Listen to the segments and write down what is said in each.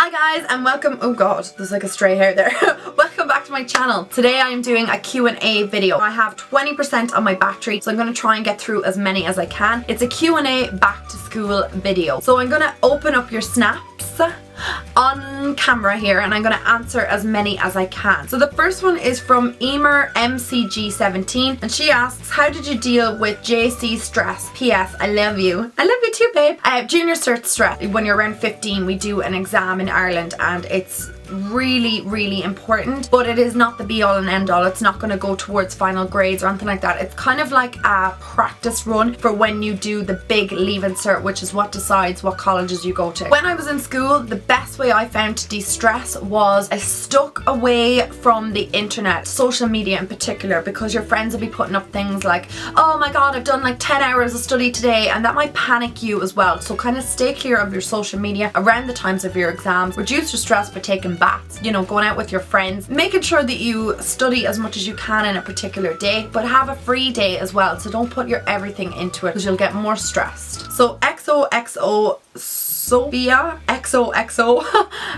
Hi guys and welcome, oh god, there's like a stray hair there. Welcome back to my channel. Today I am doing a Q&A video. I have 20% on my battery, so I'm going to try and get through as many as I can. It's a Q&A back to school video. So I'm going to open up your snaps on camera here and I'm going to answer as many as I can. So the first one is from Emer MCG17 and she asks, how did you deal with JC stress? PS, I love you. I love you too, babe. Junior cert stress. When you're around 15 we do an exam in Ireland and it's really important, but it is not the be all and end all. It's not going to go towards final grades or anything like that. It's kind of like a practice run for when you do the big leaving cert, which is what decides what colleges you go to. When I was in school, the best way I found to de-stress was I stuck away from the internet, social media in particular, because your friends will be putting up things like, oh my god, I've done like 10 hours of study today, and that might panic you as well. So kind of stay clear of your social media around the times of your exams. Reduce your stress by taking baths, you know, going out with your friends, making sure that you study as much as you can in a particular day, but have a free day as well, so don't put your everything into it because you'll get more stressed. So XOXO Sophia XOXO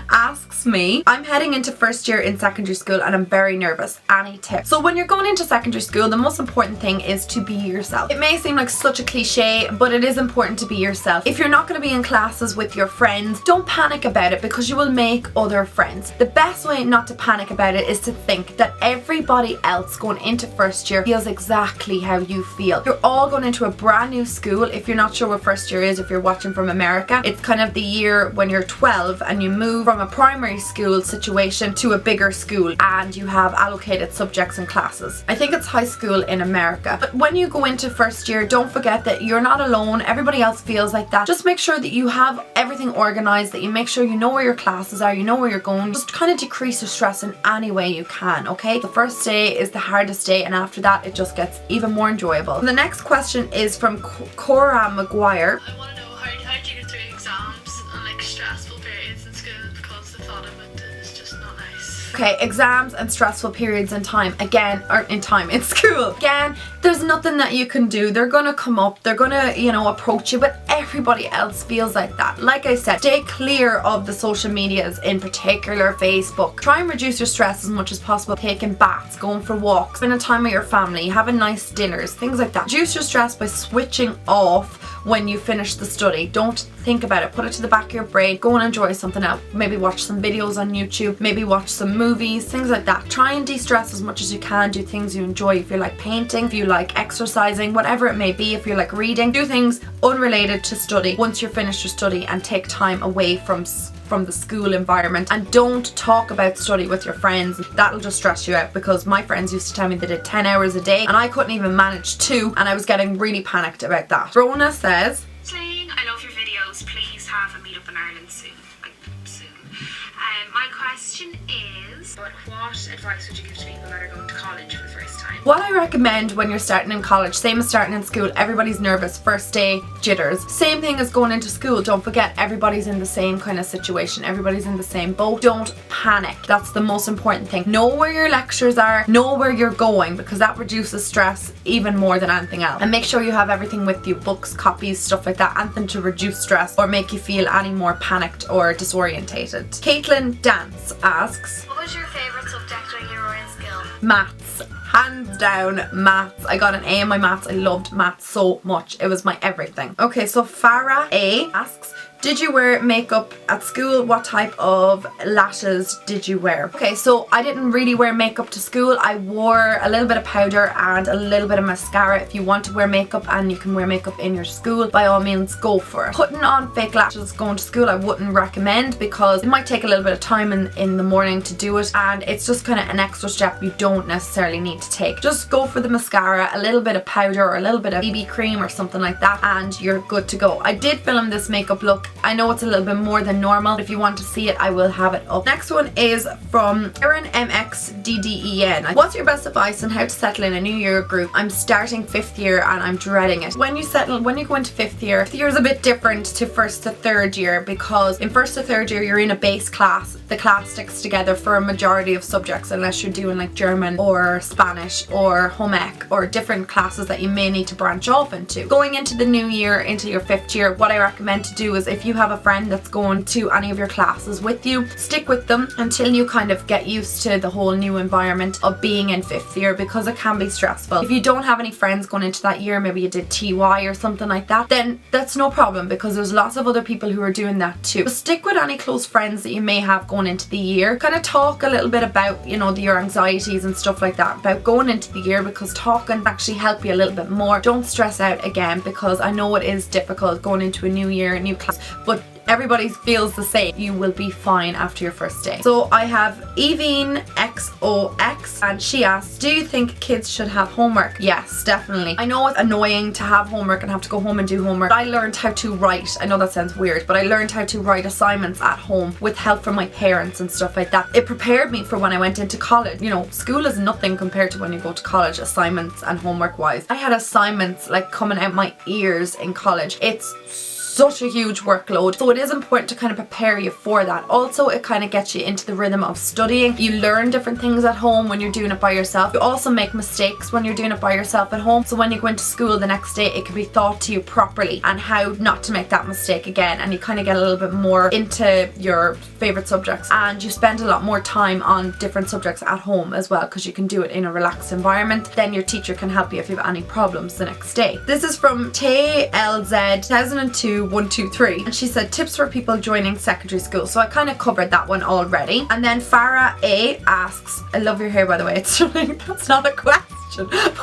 asks me, I'm heading into first year in secondary school and I'm very nervous. Any tips? So when you're going into secondary school, the most important thing is to be yourself. It may seem like such a cliche, but it is important to be yourself. If you're not going to be in classes with your friends, don't panic about it because you will make other friends. The best way not to panic about it is to think that everybody else going into first year feels exactly how you feel. You're all going into a brand new school. If you're not sure what first year is, if you're watching from America, it's kind of the year when you're 12 and you move from a primary school situation to a bigger school and you have allocated subjects and classes. I think it's high school in America. But when you go into first year, don't forget that you're not alone. Everybody else feels like that. Just make sure that you have everything organized, that you make sure you know where your classes are, you know where you're going. Just kind of decrease your stress in any way you can, okay? The first day is the hardest day and after that it just gets even more enjoyable. The next question is from Cora McGuire. I want to know how do you get through exams and like stressful periods in school, because the thought of it is just not nice. Okay, exams and stressful periods in time, again, or in school. Again, there's nothing that you can do. They're gonna come up, they're gonna, you know, approach you, but everybody else feels like that. Like I said, stay clear of the social medias, in particular Facebook. Try and reduce your stress as much as possible. Taking baths, going for walks, spending time with your family, having nice dinners, things like that. Reduce your stress by switching off when you finish the study. Don't think about it. Put it to the back of your brain. Go and enjoy something else. Maybe watch some videos on YouTube. Maybe watch some movies, things like that. Try and de-stress as much as you can. Do things you enjoy. If you like painting, if you like exercising, whatever it may be, if you like reading, do things unrelated to study once you're finished your study and take time away from the school environment, and don't talk about study with your friends. That'll just stress you out, because my friends used to tell me they did 10 hours a day and I couldn't even manage 2 and I was getting really panicked about that. Rona says, Sling, I love your videos. Please have a meetup in Ireland soon. Like soon. My question is, what advice would you give to people that are going to college for the first time? what I recommend when you're starting in college, same as starting in school, everybody's nervous, first day jitters. Same thing as going into school. Don't forget, everybody's in the same kind of situation. Everybody's in the same boat. Don't panic. That's the most important thing. Know where your lectures are, know where you're going, because that reduces stress even more than anything else. And make sure you have everything with you, books, copies, stuff like that, anything to reduce stress or make you feel any more panicked or disorientated. Caitlin Dance asks, What was your favourite subject when you were in school? maths. Hands down, maths. I got an A in my maths. I loved maths so much. It was my everything. Okay, so Farah A asks, did you wear makeup at school? What type of lashes did you wear? Okay, so I didn't really wear makeup to school. I wore a little bit of powder and a little bit of mascara. If you want to wear makeup and you can wear makeup in your school, by all means go for it. Putting on fake lashes going to school, I wouldn't recommend, because it might take a little bit of time in the morning to do it, and it's just kind of an extra step you don't necessarily need to take. Just go for the mascara, a little bit of powder or a little bit of BB cream or something like that, and you're good to go. I did film this makeup look. I know it's a little bit more than normal. If you want to see it, I will have it up. Next one is from Erin MXDDEN. What's your best advice on how to settle in a new year group? I'm starting 5th year and I'm dreading it. When you go into 5th year is a bit different to 1st to 3rd year, because in 1st to 3rd year you're in a base class. The class sticks together for a majority of subjects, unless you're doing like German or Spanish or home ec or different classes that you may need to branch off into. Going into the new year, into your 5th year, what I recommend to do is, if you have a friend that's going to any of your classes with you, stick with them until you kind of get used to the whole new environment of being in 5th year, because it can be stressful. If you don't have any friends going into that year, maybe you did TY or something like that, then that's no problem, because there's lots of other people who are doing that too. So stick with any close friends that you may have going into the year. Kind of talk a little bit about, you know, your anxieties and stuff like that about going into the year, because talking actually help you a little bit more. Don't stress out again, because I know it is difficult going into a new year, a new class, but everybody feels the same. You will be fine after your first day. So I have Evine XOX, and she asks, do you think kids should have homework? Yes, definitely. I know it's annoying to have homework and have to go home and do homework. I learned how to write, I know that sounds weird, but I learned how to write assignments at home with help from my parents and stuff like that. It prepared me for when I went into college. You know, school is nothing compared to when you go to college, assignments and homework wise. I had assignments like coming out my ears in college. It's such a huge workload, so it is important to kind of prepare you for that. Also, it kind of gets you into the rhythm of studying. You learn different things at home when you're doing it by yourself. You also make mistakes when you're doing it by yourself at home, so when you go into school the next day, it can be taught to you properly and how not to make that mistake again, and you kind of get a little bit more into your favorite subjects, and you spend a lot more time on different subjects at home as well, because you can do it in a relaxed environment. Then your teacher can help you if you have any problems the next day. This is from TLZ 2002 123, and she said tips for people joining secondary school. So I kind of covered that one already. And then Farah A asks, I love your hair by the way, it's stunning. That's not a question.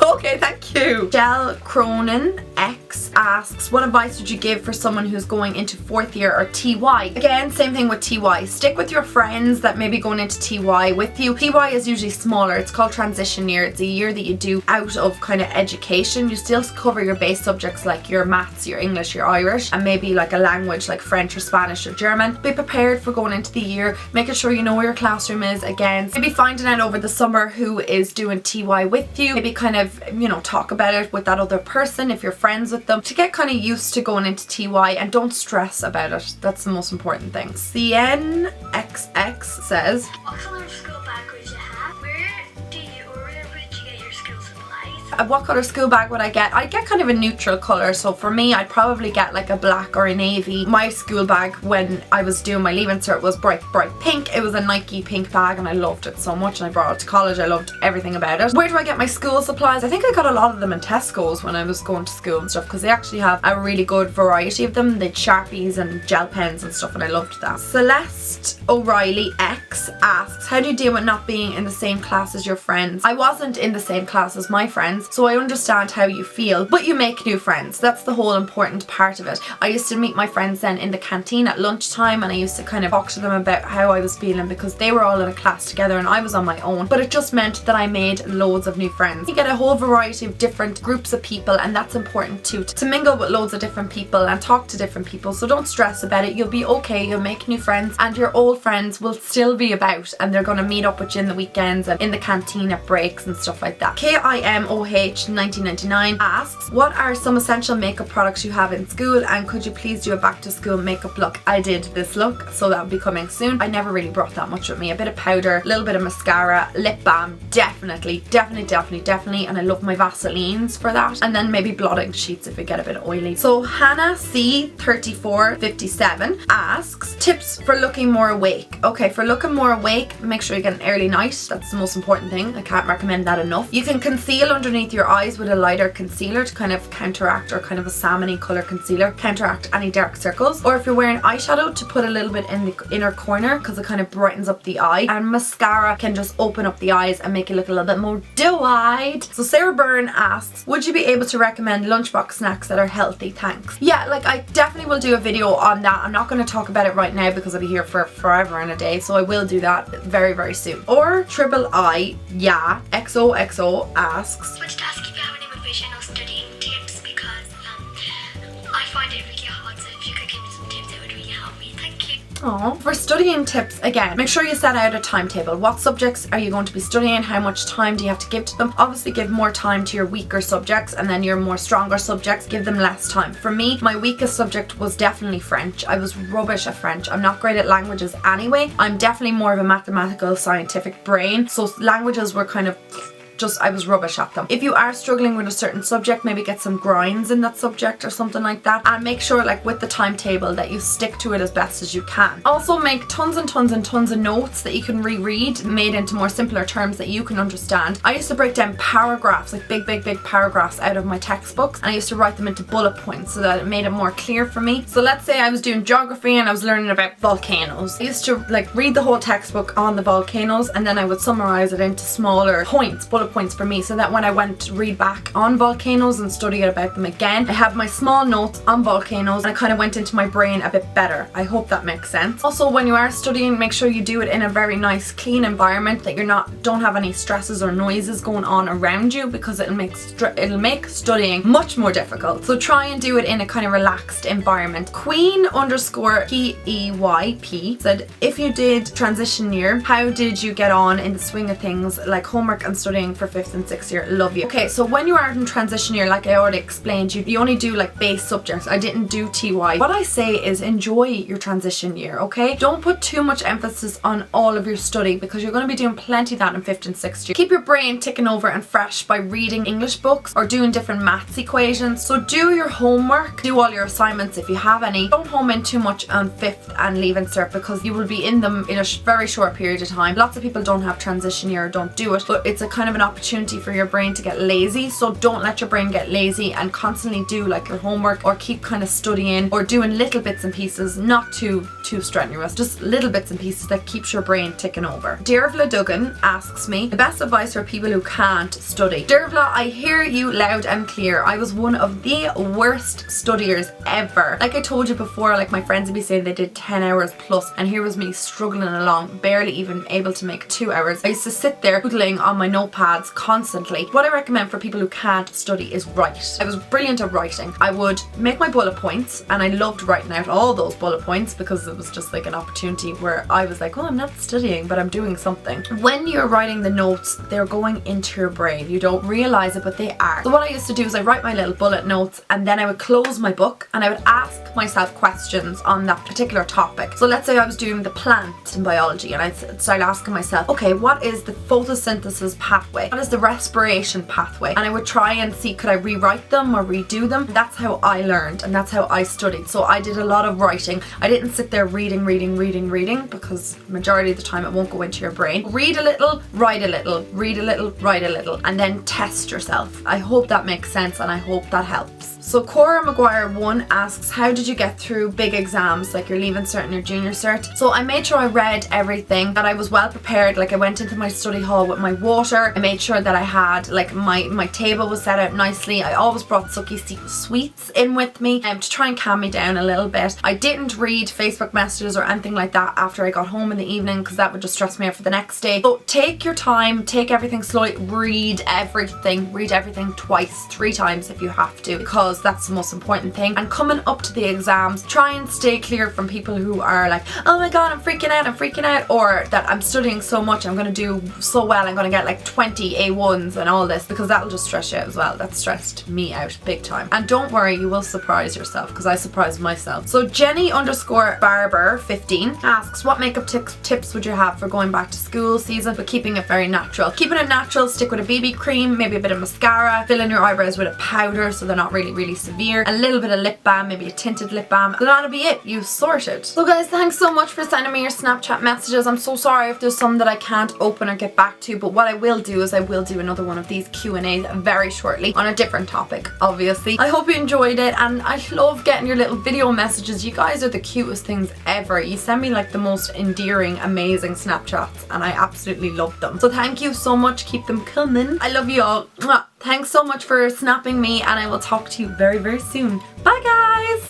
Okay, thank you. Del Cronin X asks, what advice would you give for someone who's going into 4th year or TY? Again, same thing with TY. Stick with your friends that may be going into TY with you. TY is usually smaller. It's called transition year. It's a year that you do out of kind of education. You still cover your base subjects like your maths, your English, your Irish, and maybe like a language like French or Spanish or German. Be prepared for going into the year, making sure you know where your classroom is. Again, maybe finding out over the summer who is doing TY with you. Maybe kind of, you know, talk about it with that other person if you're friends with them, to get kind of used to going into TY, and don't stress about it. That's the most important thing. CNXX says, What colour of school bag would you have? Where would you get your school supplies? what colour school bag would I get? I'd get kind of a neutral colour, so for me I'd probably get like a black or a navy. My school bag when I was doing my Leaving Cert was bright pink. It was a Nike pink bag and I loved it so much, and I brought it to college. I loved everything about it. Where do I get my school supplies? I think I got a lot of them in Tesco's when I was going to school and stuff, because they actually have a really good variety of them. They had Sharpies and gel pens and stuff, and I loved that. Celeste O'Reilly X asks, how do you deal with not being in the same class as your friends? I wasn't in the same class as my friends, so I understand how you feel, but you make new friends. That's the whole important part of it. I used to meet my friends then in the canteen at lunchtime, and I used to kind of talk to them about how I was feeling, because they were all in a class together and I was on my own, but it just meant that I made loads of new friends. You get a whole variety of different groups of people, and that's important too, to mingle with loads of different people and talk to different people. So don't stress about it. You'll be okay. You'll make new friends, and your old friends will still be about, and they're going to meet up with you in the weekends and in the canteen at breaks and stuff like that. KIMOH 1999 asks, what are some essential makeup products you have in school, and could you please do a back to school makeup look? I did this look, so that will be coming soon. I never really brought that much with me. A bit of powder, a little bit of mascara, lip balm, definitely, and I love my Vaselines for that, and then maybe blotting sheets if it get a bit oily. So Hannah C3457 asks, tips for looking more awake. Okay, for looking more awake, make sure you get an early night. That's the most important thing. I can't recommend that enough. You can conceal underneath your eyes with a lighter concealer to kind of counteract, or kind of a salmony colour concealer, counteract any dark circles. Or if you're wearing eyeshadow, to put a little bit in the inner corner, because it kind of brightens up the eye. And mascara can just open up the eyes and make it look a little bit more doe-eyed. So Sarah Byrne asks, would you be able to recommend lunchbox snacks that are healthy? Thanks. Yeah, like I definitely will do a video on that. I'm not going to talk about it right now because I'll be here for forever and a day, so I will do that very soon. Or Triple I, yeah, XOXO asks, Wanted to ask if you have any motivation or studying tips, because I find it really hard, so if you could give me some tips, it would really help me. Thank you. Oh, for studying tips, again, make sure you set out a timetable. What subjects are you going to be studying? How much time do you have to give to them? Obviously give more time to your weaker subjects, and then your more stronger subjects, give them less time. For me, my weakest subject was definitely French. I was rubbish at French. I'm not great at languages anyway. I'm definitely more of a mathematical, scientific brain, so languages were kind of I was rubbish at them. If you are struggling with a certain subject, maybe get some grinds in that subject or something like that, and make sure like with the timetable that you stick to it as best as you can. Also make tons and tons and tons of notes that you can reread, made into more simpler terms that you can understand. I used to break down paragraphs, like big paragraphs out of my textbooks, and I used to write them into bullet points so that it made it more clear for me. So let's say I was doing geography and I was learning about volcanoes. I used to like read the whole textbook on the volcanoes, and then I would summarize it into smaller points, bullet points for me, so that when I went to read back on volcanoes and study about them again, I have my small notes on volcanoes and it kind of went into my brain a bit better. I hope that makes sense. Also, when you are studying, make sure you do it in a very nice clean environment, that don't have any stresses or noises going on around you, because it'll make studying much more difficult. So try and do it in a kind of relaxed environment. Queen_PEYP said, if you did transition year, how did you get on in the swing of things like homework and studying for 5th and 6th year? Love you. Okay, so when you are in transition year, like I already explained, you only do like base subjects. I didn't do TY. What I say is enjoy your transition year, okay? Don't put too much emphasis on all of your study, because you're going to be doing plenty of that in 5th and 6th year. Keep your brain ticking over and fresh by reading English books or doing different maths equations. So do your homework, do all your assignments if you have any. Don't home in too much on 5th and Leaving Cert, because you will be in them in a very short period of time. Lots of people don't have transition year or don't do it, but it's a kind of an opportunity for your brain to get lazy. So don't let your brain get lazy, and constantly do like your homework, or keep kind of studying or doing little bits and pieces, not too strenuous, just little bits and pieces that keeps your brain ticking over. Dervla Duggan asks me, the best advice for people who can't study. Dervla, I hear you loud and clear. I was one of the worst studiers ever. Like I told you before, like my friends would be saying they did 10 hours plus, and here was me struggling along, barely even able to make 2 hours. I used to sit there doodling on my notepads constantly. What I recommend for people who can't study is write. I was brilliant at writing. I would make my bullet points, and I loved writing out all those bullet points, because it was just like an opportunity where I was like, oh, I'm not studying, but I'm doing something. When you're writing the notes, they're going into your brain. You don't realize it, but they are. So what I used to do is I write my little bullet notes, and then I would close my book and I would ask myself questions on that particular topic. So let's say I was doing the plant in biology, and I'd start asking myself, okay, what is the photosynthesis pathway? What is the respiration pathway? And I would try and see, could I rewrite them or redo them? That's how I learned, and that's how I studied. So I did a lot of writing. I didn't sit there reading, because majority of the time it won't go into your brain. Read a little, write a little, read a little, write a little, and then test yourself. I hope that makes sense, and I hope that helps. So Cora Maguire 1 asks, how did you get through big exams like your Leaving Cert and your Junior Cert? So I made sure I read everything, that I was well prepared. Like I went into my study hall with my water. I made sure that I had like my table was set out nicely. I always brought Sucky sweets in with me to try and calm me down a little bit. I didn't read Facebook messages or anything like that after I got home in the evening, because that would just stress me out for the next day. So take your time, take everything slowly, read everything twice, 3 times if you have to, because that's the most important thing. And coming up to the exams, try and stay clear from people who are like, oh my god, I'm freaking out, or that I'm studying so much, I'm going to do so well, I'm going to get like 20 A1s and all this, because that'll just stress you out as well. That stressed me out big time. And don't worry, you will surprise yourself, because I surprised myself. So Jenny_Barber15 asks, what makeup tips would you have for going back to school season but keeping it very natural? Keeping it natural, stick with a BB cream, maybe a bit of mascara, fill in your eyebrows with a powder so they're not really severe, a little bit of lip balm, maybe a tinted lip balm, and that'll be it. You've sorted. So guys, thanks so much for sending me your Snapchat messages. I'm so sorry if there's some that I can't open or get back to, but what I will do is I will do another one of these Q&As very shortly on a different topic, obviously. I hope you enjoyed it, and I love getting your little video messages. You guys are the cutest things ever. You send me like the most endearing, amazing Snapchats, and I absolutely love them. So thank you so much. Keep them coming. I love you all. Mwah. Thanks so much for snapping me, and I will talk to you very soon. Bye guys!